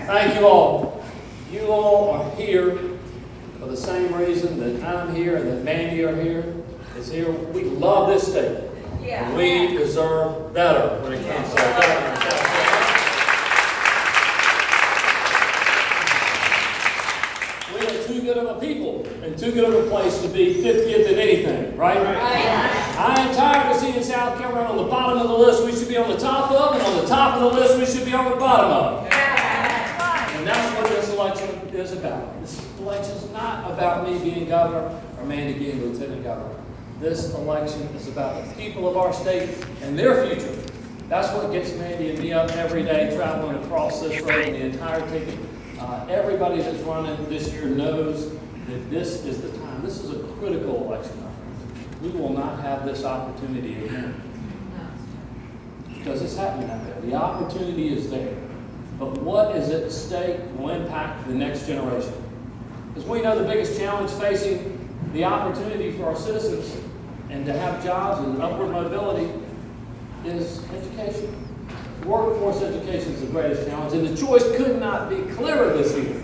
Thank you all. You all are here for the same reason that I'm here and that Mandy are here. Is here. We love this state. Yeah. We deserve better when it comes to our government. We are too good of a people and too good of a place to be 50th in anything, right? I am tired of seeing South Carolina on the bottom of the list we should be on the top of, and on the top of the list we should be on the bottom of. And that's what this election is about. This election is not about me being governor or Mandy being lieutenant governor. This election is about the people of our state and their future. That's what gets Mandy and me up every day, traveling across this road and the entire ticket. Everybody that's running this year knows that this is the time. This is a critical election. We will not have this opportunity again. Because it's happening out there. The opportunity is there. But what is at stake will impact the next generation. Because we know the biggest challenge facing the opportunity for our citizens and to have jobs and upward mobility is education. Workforce education is the greatest challenge, and the choice could not be clearer this year.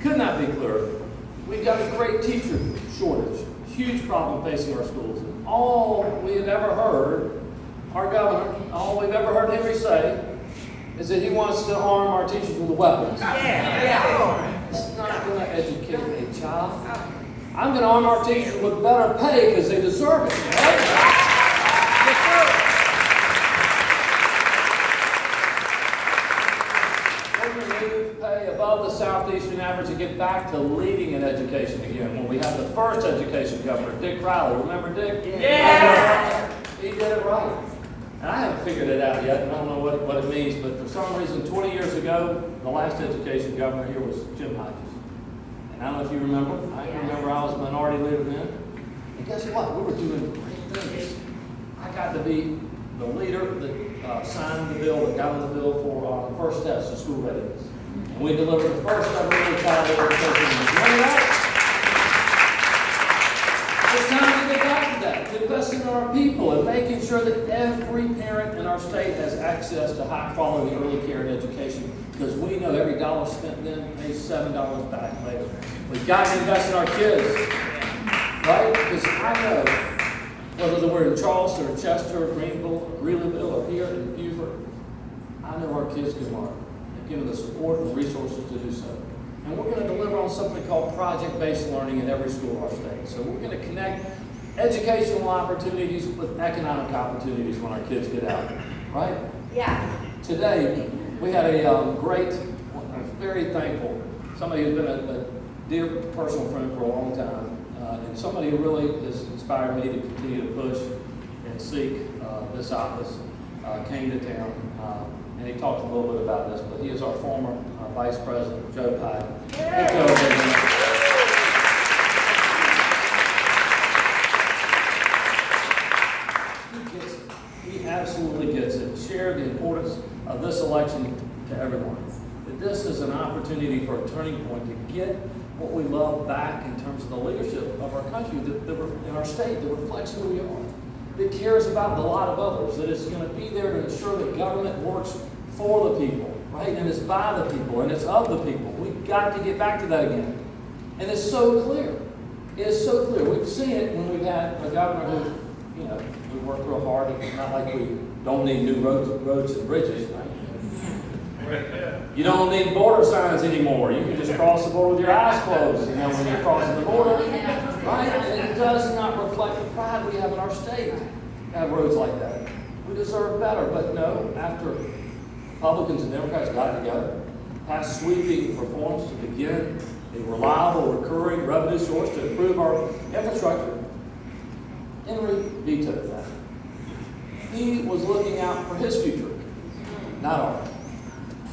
Could not be clearer. We've got a great teacher shortage, huge problem facing our schools. And all we have ever heard, our governor, all we've ever heard Henry say, is that he wants to arm our teachers with weapons. It's not going to educate a child. I'm going to arm our teachers with better pay because they deserve it. Right? Pay above the southeastern average and get back to leading in education again. When we had the first education governor, Dick Riley. Remember Dick? Yeah. He did it right. And I haven't figured it out yet, and I don't know what it means, but for some reason, 20 years ago, the last education governor here was Jim Hodges. And I don't know if you remember. I remember I was a minority leader then. And guess what? We were doing great things. I got to be the leader that signed the bill, that got on the bill for the first steps to school readiness. And we delivered the first ever child education. It's time to get back to that, to invest in our people and making sure that every parent in our state has access to high quality early care and education, because we know every dollar spent then pays $7 back later. We've got to invest in our kids, right? Because I know whether we're in Charleston or Chester or Greenville or Greeleyville or here in Beaufort, I know our kids can learn. Given the support and resources to do so. And we're going to deliver on something called project-based learning in every school of our state. So we're going to connect educational opportunities with economic opportunities when our kids get out, right? Yeah. Today, we had a I'm very thankful, somebody who's been a dear personal friend for a long time, and somebody who really has inspired me to continue to push and seek this office, came to town. And he talked a little bit about this, but he is our former Vice President, Joe Pye. Hey, Joe, he gets it. He absolutely gets it. Share the importance of this election to everyone. That this is an opportunity for a turning point to get what we love back in terms of the leadership of our country, that in our state, that reflects who we are, that cares about the lot of others, that is going to be there to ensure that government works for the people, right? And it's by the people, and it's of the people. We've got to get back to that again. And it's so clear. It is so clear. We've seen it when we've had a governor who, we worked real hard. It's not like we don't need new roads and bridges, right? You don't need border signs anymore. You can just cross the border with your eyes closed, when you're crossing the border, right? And it does not reflect the pride we have in our state to have roads like that. We deserve better, but no, after Republicans and Democrats got together, passed sweeping reforms to begin a reliable, recurring revenue source to improve our infrastructure, Henry vetoed that. He was looking out for his future, not ours.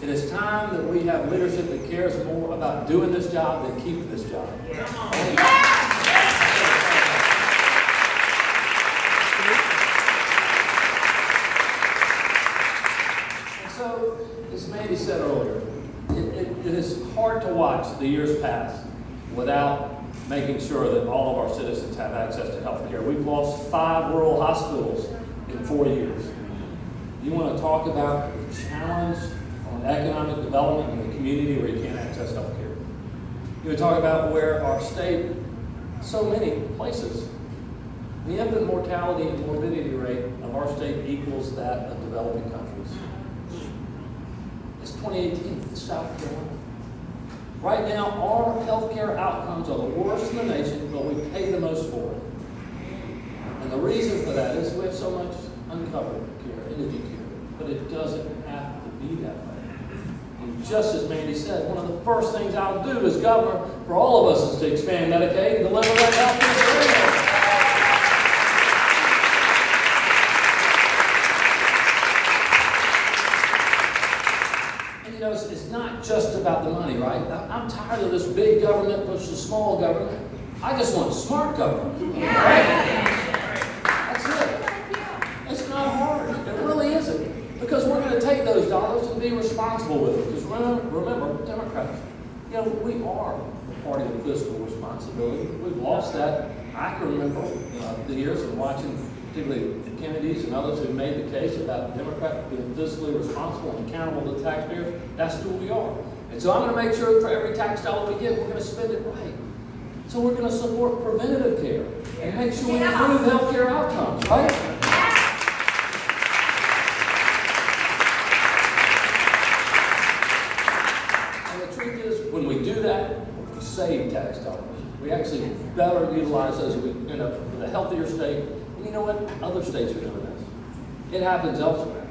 It is time that we have leadership that cares more about doing this job than keeping this job. And so, as Mandy said earlier, it is hard to watch the years pass without making sure that all of our citizens have access to health care. We've lost 5 rural hospitals in 4 years. You want to talk about the challenge on economic economic development in the community where you can't access health care. You would talk about where our state, so many places, the infant mortality and morbidity rate of our state equals that of developing countries. It's 2018, it's South Carolina. Right now, our healthcare outcomes are the worst in the nation, but we pay the most for it. And the reason for that is we have so much uncovered care, indigent care, but it doesn't have to be that way. And just as Mandy said, one of the first things I'll do as governor for all of us is to expand Medicaid and deliver that health care for everyone. It's not just about the money, right? I'm tired of this big government versus small government. I just want smart government. Right? That's it. It's not hard. It really isn't. Because we're going to take those dollars and be responsible with them. Because remember, Democrats, we are the party of fiscal responsibility. We've lost that. I can remember the years of watching, particularly the Kennedys and others who made the case about Democrats being fiscally responsible and accountable to taxpayers. That's who we are. And so I'm going to make sure for every tax dollar we get, we're going to spend it right. So we're going to support preventative care and make sure we improve health care outcomes, right? And the truth is, when we do that, we save tax dollars. We actually better utilize those. We end up with a healthier state. And you know what? Other states are doing this. It happens elsewhere.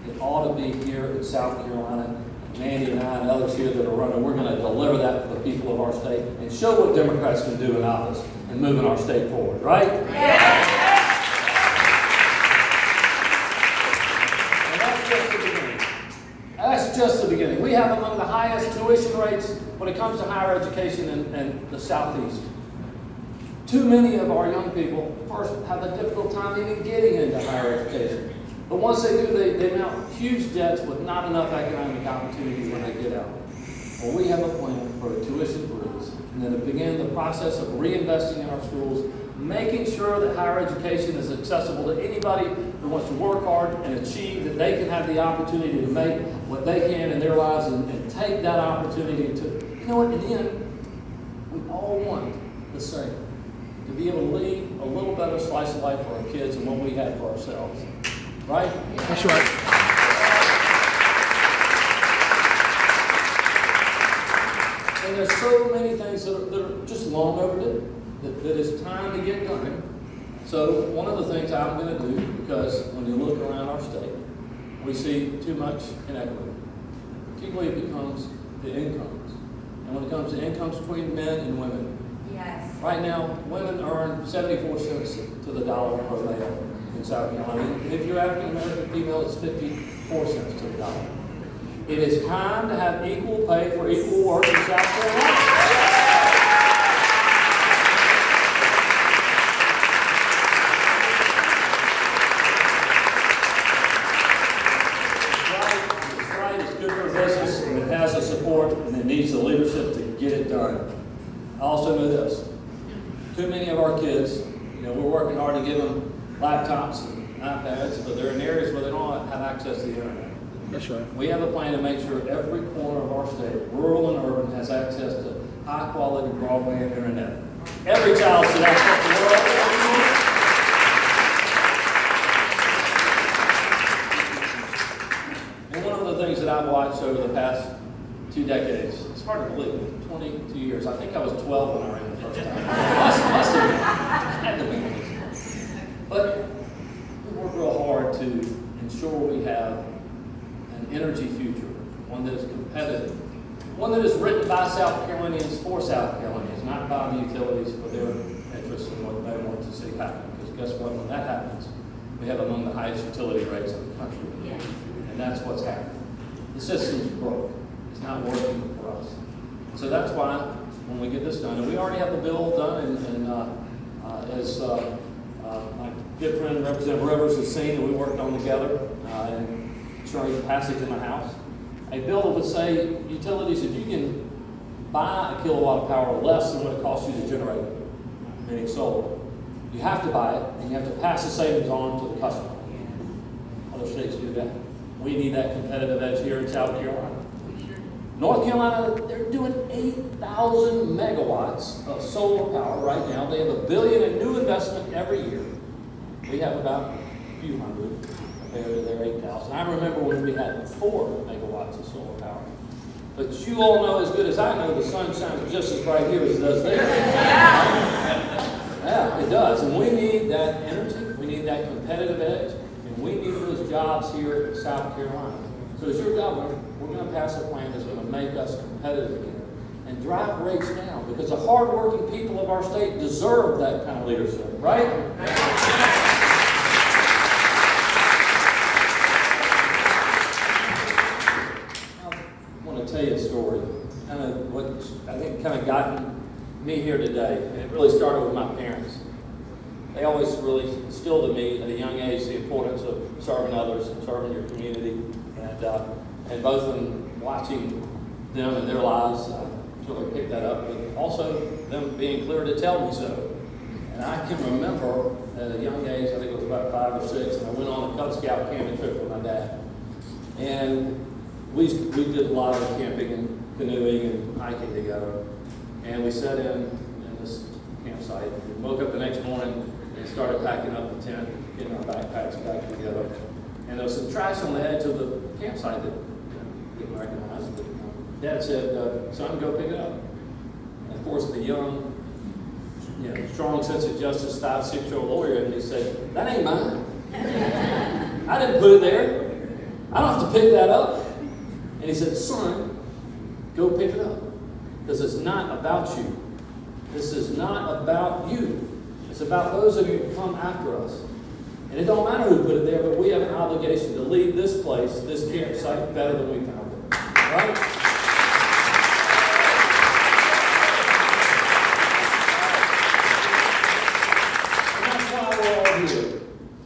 It ought to be here in South Carolina. Mandy and I and others here that are running, we're going to deliver that to the people of our state and show what Democrats can do in office and moving our state forward, right? Yeah. And that's just the beginning. That's just the beginning. We have among the highest tuition rates when it comes to higher education in the Southeast. Too many of our young people first have a difficult time even getting into higher education. But once they do, they mount huge debts with not enough economic opportunity when they get out. Well, we have a plan for a tuition freeze, and then to begin the process of reinvesting in our schools, making sure that higher education is accessible to anybody who wants to work hard and achieve, that they can have the opportunity to make what they can in their lives and take that opportunity to, you know what, in the end, we all want the same. To be able to leave a little better slice of life for our kids than what we had for ourselves. Right? That's right. And there's so many things that are just long overdue, that it's time to get done. So one of the things I'm going to do, because when you look around our state, we see too much inequity. Particularly it becomes the incomes. And when it comes to incomes between men and women, yes. Right now, women earn 74 cents to the dollar per male in South Carolina. If you're African American female, it's 54 cents to the dollar. It is time to have equal pay for equal work in South Carolina. It's right, it's good for business, and it has the support, and it needs the leadership to get it done. I also know this. Too many of our kids, we're working hard to give them laptops and iPads, but they're in areas where they don't have access to the internet. That's right. We have a plan to make sure every corner of our state, rural and urban, has access to high-quality broadband internet. Every child should access the world. And one of the things that I've watched over the past 2 decades, it's hard to believe, 22 years. I think I was 12 when I ran the first time. Must have been. Had to be. But we work real hard to ensure we have an energy future, one that is competitive, one that is written by South Carolinians for South Carolinians, not by the utilities for their interests and what they want to see happen. Because guess what? When that happens, we have among the highest utility rates in the country. Yes. And that's what's happening. The system's broke. It's not working for us. So that's why when we get this done, and we already have the bill done, and as my good friend Representative Rivers has seen, and we worked on together, and ensuring passage in the House, a bill that would say utilities, if you can buy a kilowatt of power less than what it costs you to generate it, meaning solar, you have to buy it, and you have to pass the savings on to the customer. Other states do that. We need that competitive edge here in South Carolina. North Carolina, they're doing 8,000 megawatts of solar power right now. They have $1 billion in new investment every year. We have about a few hundred compared to their 8,000. I remember when we had 4 megawatts of solar power. But you all know as good as I know, the sun shines just as bright here as it does there. Yeah, it does. And we need that energy. We need that competitive edge. And we need those jobs here in South Carolina. So as your governor, we're going to pass a plan that's going to make us competitive again and drive rates down, because the hardworking people of our state deserve that kind of leadership, right? I want to tell you a story, kind of what I think kind of gotten me here today, and it really started with my parents. They always really instilled in me at a young age the importance of serving others and serving your community. And both in watching them and their lives, I really picked that up, but also them being clear to tell me so. And I can remember at a young age, I think it was about 5 or 6, and I went on a Cub Scout camping trip with my dad. And we did a lot of camping and canoeing and hiking together. And we sat in this campsite. We woke up the next morning and started packing up the tent, getting our backpacks back together. And there was some trash on the edge of the campsite that didn't recognize. But Dad said, son, go pick it up. And of course, the young, strong sense of justice, 5, 6-year-old lawyer, and he said, that ain't mine. I didn't put it there. I don't have to pick that up. And he said, son, go pick it up. Because it's not about you. This is not about you. It's about those of you who come after us. And it don't matter who put it there, but we have an obligation to leave this place, this campsite, better than we found it. Right? And that's why we're all here.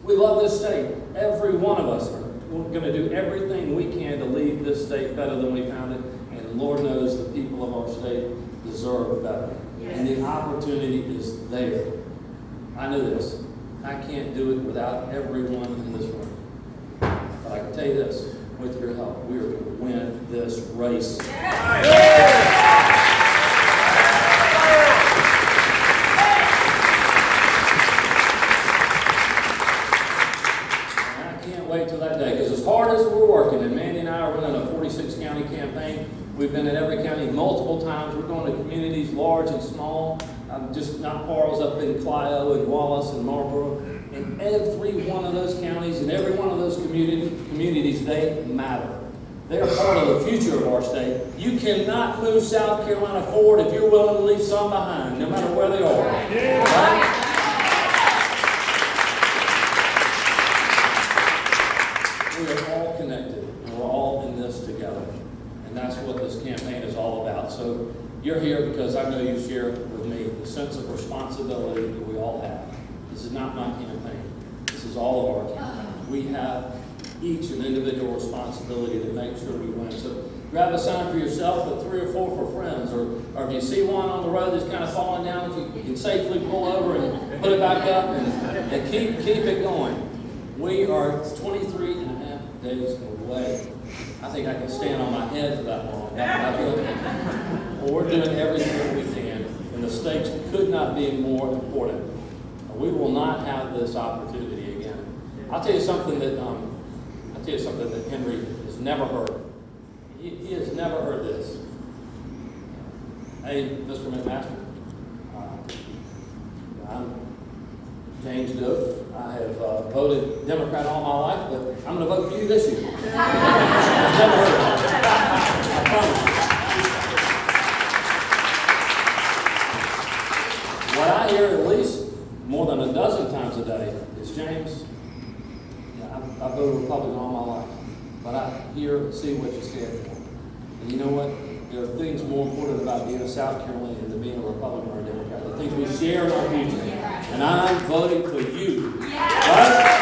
We love this state. Every one of us are going to do everything we can to leave this state better than we found it. And Lord knows the people of our state deserve better. Yes. And the opportunity is there. I know this. I can't do it without everyone in this room. But I can tell you this, with your help, we are going to win this race. Yeah. And I can't wait till that day, because as hard as we're working, and Mandy and I are running a 46-county campaign, we've been in every county multiple times. We're going to communities large and small. Just not far as up in Clio and Wallace and Marlboro. In every one of those counties and every one of those communities, they matter. They are part of the future of our state. You cannot move South Carolina forward if you're willing to leave some behind, no matter where they are. Yeah. Right? We are all connected, and we're all in this together. And that's what this campaign is all about. So you're here because I know you share with me the sense of responsibility that we all have. This is not my campaign. This is all of our campaign. We have each an individual responsibility to make sure we win. So grab a sign for yourself, but 3 or 4 for friends. Or if you see one on the road that's kind of falling down, you can safely pull over and put it back up and keep it going. We are 23 and a half days away. I think I can stand on my head for that long. Well, we're doing everything we can, and the stakes could not be more important. We will not have this opportunity again. I'll tell you something that Henry has never heard. He has never heard this. Hey, Mr. McMaster, I'm James Doak. I have voted Democrat all my life, but I'm going to vote for you this year. I've never heard of it. I promise you. What I hear at least more than a dozen times a day is, James, I voted Republican all my life, but I hear and see what you stand for. And you know what? There are things more important about being a South Carolinian than being a Republican or a Democrat. The things we share in our future. And I'm voting for you. Right?